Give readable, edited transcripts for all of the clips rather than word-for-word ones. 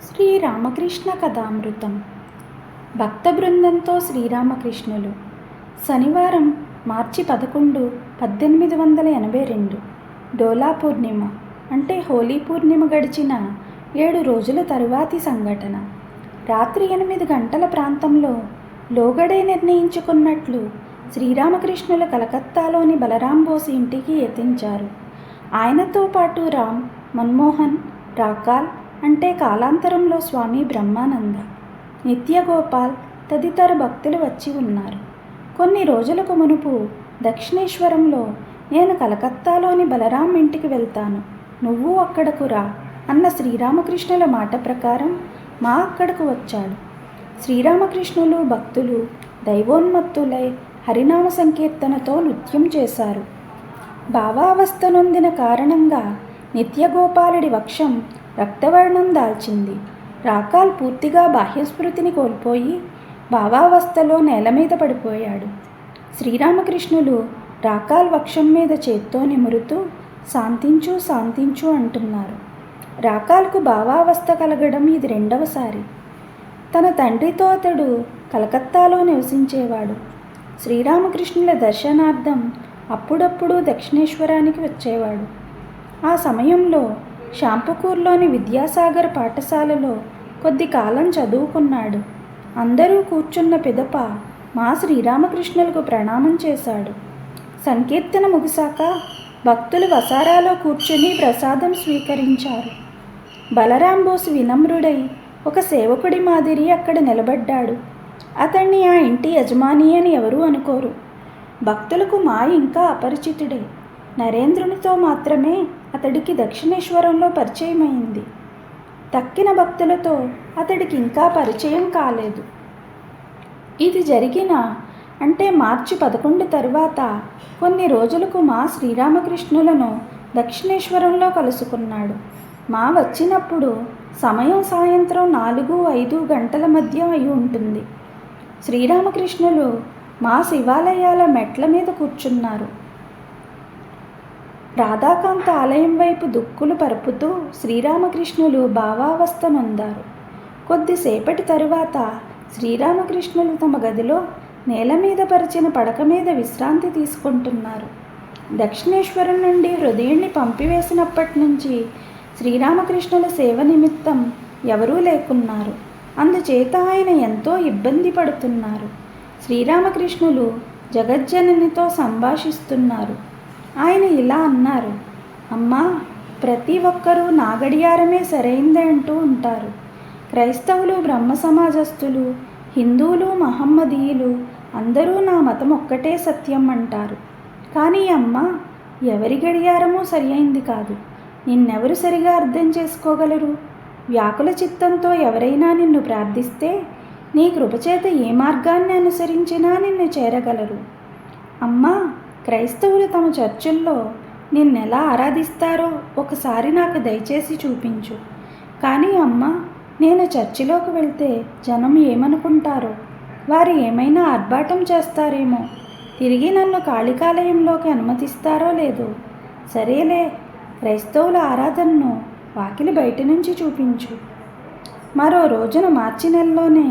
శ్రీరామకృష్ణ కథామృతం. భక్త బృందంతో శ్రీరామకృష్ణులు. శనివారం మార్చి 11, 1882. డోలా పూర్ణిమ అంటే హోలీ పూర్ణిమ గడిచిన 7 రోజుల తరువాతి సంఘటన. రాత్రి 8 గంటల ప్రాంతంలో లోగడే నిర్ణయించుకున్నట్లు శ్రీరామకృష్ణులు కలకత్తాలోని బలరాం బోస్ ఇంటికి యతించారు. ఆయనతో పాటు రామ్, మన్మోహన్, రాకాల్ అంటే కాలాంతరంలో స్వామి బ్రహ్మానంద, నిత్యగోపాల్ తదితర భక్తులు వచ్చి ఉన్నారు. కొన్ని రోజులకు మునుపు దక్షిణేశ్వరంలో నేను కలకత్తాలోని బలరాం ఇంటికి వెళ్తాను, నువ్వు అక్కడకు రా అన్న శ్రీరామకృష్ణుల మాట ప్రకారం మా అక్కడకు వచ్చాడు. శ్రీరామకృష్ణులు భక్తులు దైవోన్మత్తులై హరినామ సంకీర్తనతో నృత్యం చేశారు. భావావస్థ నొందిన కారణంగా నిత్యగోపాలుడి వక్షం రక్తవర్ణం దాల్చింది. రాకాల్ పూర్తిగా బాహ్యస్మృతిని కోల్పోయి భావావస్థలో నేల మీద పడిపోయాడు. శ్రీరామకృష్ణులు రాకాల్ వక్షం మీద చేత్తో నిమురుతూ శాంతించు శాంతించు అంటున్నారు. రాకాల్కు భావావస్థ కలగడం ఇది 2వసారి. తన తండ్రితో అతడు కలకత్తాలో నివసించేవాడు. శ్రీరామకృష్ణుల దర్శనార్థం అప్పుడప్పుడు దక్షిణేశ్వరానికి వచ్చేవాడు. ఆ సమయంలో షాంపుకూర్లోని విద్యాసాగర్ పాఠశాలలో కొద్ది కాలం చదువుకున్నాడు. అందరూ కూర్చున్న పిదప మా శ్రీరామకృష్ణులకు ప్రణామం చేశాడు. సంకీర్తన ముగిశాక భక్తులు వసారాలో కూర్చుని ప్రసాదం స్వీకరించారు. బలరాం బోస్ వినమ్రుడై ఒక సేవకుడి మాదిరి అక్కడ నిలబడ్డాడు. అతన్ని ఆ ఇంటి యజమాని అని ఎవరూ అనుకోరు. భక్తులకు మా ఇంకా అపరిచితుడే. నరేంద్రునితో మాత్రమే అతడికి దక్షిణేశ్వరంలో పరిచయమైంది. తక్కిన భక్తులతో అతడికి ఇంకా పరిచయం కాలేదు. ఇది జరిగిన అంటే మార్చి 11 తరువాత కొన్ని రోజులకు మా శ్రీరామకృష్ణులను దక్షిణేశ్వరంలో కలుసుకున్నాడు. మా వచ్చినప్పుడు సమయం సాయంత్రం 4-5 గంటల మధ్య అయి ఉంటుంది. శ్రీరామకృష్ణులు మా శివాలయాల మెట్ల మీద కూర్చున్నారు. రాధాకాంత ఆలయం వైపు దుక్కులు పరుపుతూ శ్రీరామకృష్ణులు భావావస్థ నొందారు. కొద్దిసేపటి తరువాత శ్రీరామకృష్ణులు తమ గదిలో నేల మీద పరిచిన పడక మీద విశ్రాంతి తీసుకుంటున్నారు. దక్షిణేశ్వరం నుండి హృదయుణ్ణి పంపివేసినప్పటి నుంచి శ్రీరామకృష్ణుల సేవ నిమిత్తం ఎవరూ లేకున్నారు. అందుచేత ఆయన ఎంతో ఇబ్బంది పడుతున్నారు. శ్రీరామకృష్ణులు జగజ్జననితో సంభాషిస్తున్నారు. ఆయన ఇలా అన్నారు: అమ్మా, ప్రతి ఒక్కరూ నా గడియారమే సరైంది అంటూ ఉంటారు. క్రైస్తవులు, బ్రహ్మ సమాజస్తులు, హిందువులు, మహమ్మదీయులు అందరూ నా మతం ఒక్కటే సత్యం అంటారు. కానీ అమ్మ, ఎవరి గడియారమూ సరి అయింది కాదు. నిన్నెవరు సరిగా అర్థం చేసుకోగలరు? వ్యాకుల చిత్తంతో ఎవరైనా నిన్ను ప్రార్థిస్తే నీ కృపచేత ఏ మార్గాన్ని అనుసరించినా నిన్ను చేరగలరు. అమ్మా, క్రైస్తవులు తమ చర్చిల్లో నిన్నెలా ఆరాధిస్తారో ఒకసారి నాకు దయచేసి చూపించు. కానీ అమ్మ, నేను చర్చిలోకి వెళ్తే జనం ఏమనుకుంటారో, వారు ఏమైనా ఆర్భాటం చేస్తారేమో, తిరిగి నన్ను కాళికాలయంలోకి అనుమతిస్తారో లేదో. సరేలే, క్రైస్తవుల ఆరాధనను వాకిలి బయట నుంచి చూపించు. మరో రోజున మార్చి నెలలోనే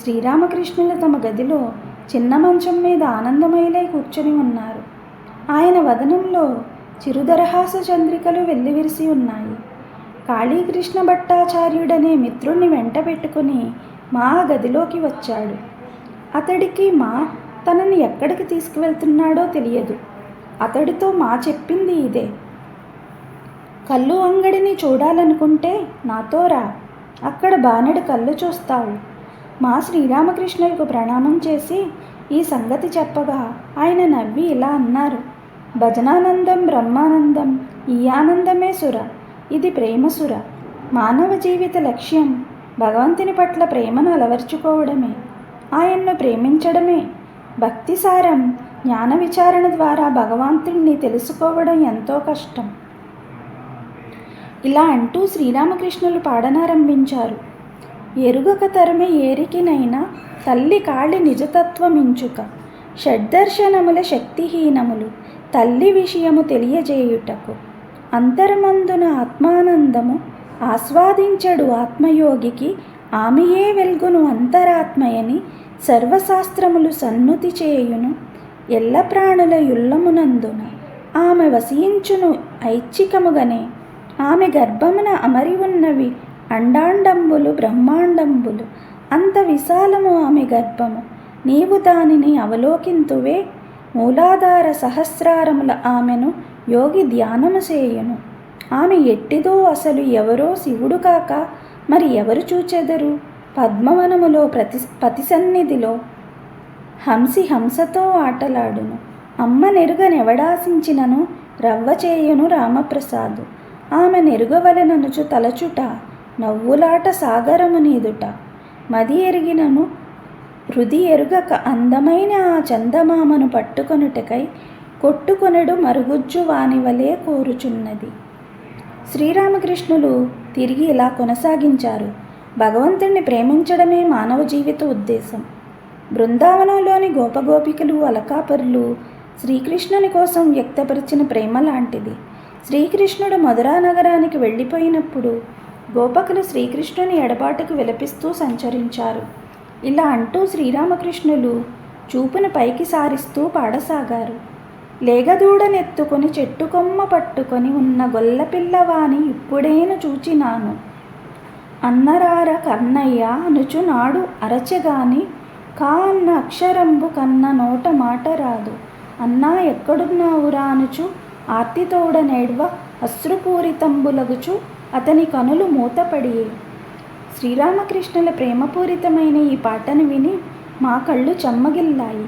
శ్రీరామకృష్ణులు తమ గదిలో చిన్న మంచం మీద ఆనందమయులై కూర్చొని ఉన్నారు. ఆయన వదనంలో చిరుదరహాస చంద్రికలు వెల్లివిరిసి ఉన్నాయి. కాళీకృష్ణ భట్టాచార్యుడనే మిత్రుణ్ణి వెంట పెట్టుకుని మా గదిలోకి వచ్చాడు. అతడికి మా తనని ఎక్కడికి తీసుకువెళ్తున్నాడో తెలియదు. అతడితో మా చెప్పింది ఇదే: కళ్ళు అంగడిని చూడాలనుకుంటే నాతో రా, అక్కడ బానెడు కళ్ళు చూస్తావు. మా శ్రీరామకృష్ణులకు ప్రణామం చేసి ఈ సంగతి చెప్పగా ఆయన నవ్వి ఇలా అన్నారు: భజనానందం బ్రహ్మానందం, ఈ ఆనందమే సుర, ఇది ప్రేమసుర. మానవ జీవిత లక్ష్యం భగవంతుని పట్ల ప్రేమను అలవర్చుకోవడమే, ఆయన్ను ప్రేమించడమే. భక్తి సారం జ్ఞాన విచారణ ద్వారా భగవంతుణ్ణి తెలుసుకోవడం ఎంతో కష్టం. ఇలా అంటూ శ్రీరామకృష్ణులు పాడనారంభించారు: ఎరుగక తరమే ఏరికినైనా తల్లి కాళి నిజతత్వమించుక, షడ్దర్శనముల శక్తిహీనములు తల్లి విషయము తెలియజేయుటకు, అంతర్మందున ఆత్మానందము ఆస్వాదించడు ఆత్మయోగికి ఆమెయే వెల్గును అంతరాత్మయని సర్వశాస్త్రములు సన్నుతి చేయును ఎల్ల ప్రాణుల యుల్లమునందున ఆమె వసించును ఐచ్ఛికముగనే. ఆమె గర్భమున అమరి ఉన్నవి అండాండంబులు బ్రహ్మాండంబులు, అంత విశాలము ఆమె గర్భము. నీవు దానిని అవలోకింతువే. మూలాధార సహస్రారముల ఆమెను యోగి ధ్యానము చేయును. ఆమె ఎట్టిదో అసలు ఎవరో శివుడు కాక మరి ఎవరు చూచెదరు? పద్మవనములో పతి సన్నిధిలో హంసతో ఆటలాడును. అమ్మ నెరుగనెవడాశించినను రవ్వ చేయును రామప్రసాదు. ఆమె నెరుగవలెననుచు తలచుట నవ్వులాట సాగరము నీదుట. మది ఎరిగినను హృది ఎరుగక అందమైన ఆ చందమామను పట్టుకొనుటకై కొట్టుకొనెడు మరుగుజ్జు వానివలే కోరుచున్నది. శ్రీరామకృష్ణులు తిరిగి ఇలా కొనసాగించారు. భగవంతుణ్ణి ప్రేమించడమే మానవ జీవిత ఉద్దేశం. బృందావనంలోని గోపగోపికలు అలకాపరులు శ్రీకృష్ణుని కోసం వ్యక్తపరిచిన ప్రేమ లాంటిది. శ్రీకృష్ణుడు మధురా నగరానికి వెళ్ళిపోయినప్పుడు గోపకులు శ్రీకృష్ణుని ఎడబాటుకు విలపిస్తూ సంచరించారు. ఇలా అంటూ శ్రీరామకృష్ణులు చూపును పైకి సారిస్తూ పాడసాగారు. లేగదూడనెత్తుకొని చెట్టుకొమ్మ పట్టుకొని ఉన్న గొల్లపిల్లవాని ఇప్పుడేను చూచినాను. అన్నరార కన్నయ్య అనుచు నాడు అరచెగాని కా అన్న అక్షరంబు కన్న నోట మాట రాదు. అన్నా ఎక్కడున్నావురా అనుచు ఆర్తితోడనేడ్వ అశ్రుపూరితంబులగుచు అతని కనులు మూతపడియే. శ్రీరామకృష్ణుల ప్రేమపూరితమైన ఈ పాటను విని మా కళ్ళు చెమ్మగిల్లాయి.